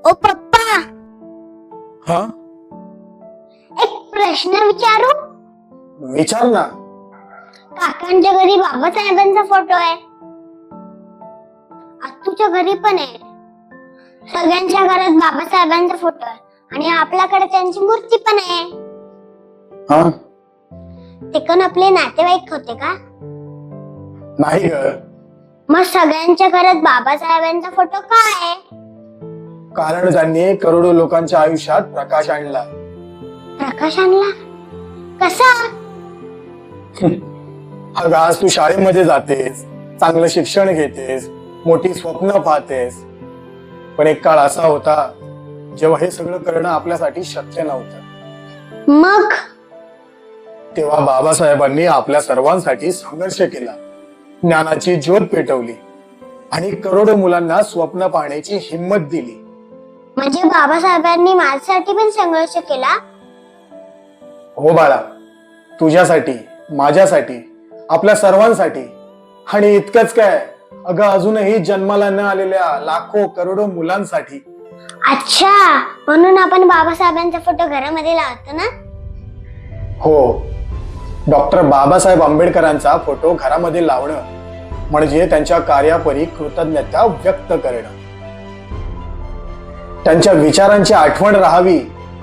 ओ पप्पा, हा, एक प्रश्न विचारू? विचार ना. काकांच्या घरी बाबासाहेबांचा फोटो आहे, आत्तूच्या घरी पण आहे. सगळ्यांच्या घरात बाबासाहेबांचा फोटो आहे आणि आपल्याकडे त्यांची मूर्ती पण आहे. हा, ते पण आपले नातेवाईक होते का? नाही ग. मग सगळ्यांच्या घरात बाबासाहेबांचा फोटो का आहे? कारण त्यांनी करोडो लोकांच्या आयुष्यात प्रकाश आणला. प्रकाश आणला कसा? अगं, आज तू शाळेमध्ये जातेस, चांगलं शिक्षण घेतेस, मोठी स्वप्न पाहतेस, पण एक काळ असा होता जेव्हा हे सगळं करणं आपल्यासाठी शक्य नव्हतं. मग तेव्हा बाबासाहेबांनी आपल्या सर्वांसाठी संघर्ष केला, ज्ञानाची ज्योत पेटवली आणि करोडो मुलांना स्वप्न पाहण्याची हिंमत दिली. म्हणजे बाबासाहेबांनी माझ्यासाठी पण संघर्ष केला? हो बाळा, तुझ्यासाठी, माझ्यासाठी, आपल्या सर्वांसाठी. आणि इतकंच काय, अगं अजूनही जन्माला न आलेल्या लाखो करोडो मुलांसाठी. अच्छा, म्हणून आपण बाबासाहेबांचा फोटो घरामध्ये लावतो ना? हो, डॉक्टर बाबासाहेब आंबेडकरांचा फोटो घरामध्ये लावणं म्हणजे त्यांच्या कार्यापरी कृतज्ञता व्यक्त करणं. त्यांच्या विचारांची आठवण राहावी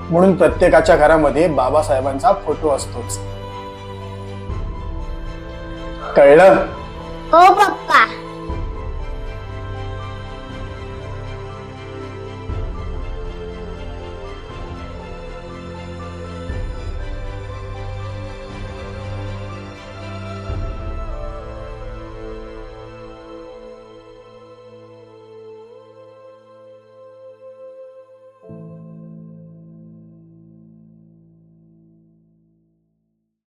म्हणून प्रत्येकाच्या घरामध्ये बाबासाहेबांचा फोटो असतोच. कळलं? हो पप्पा.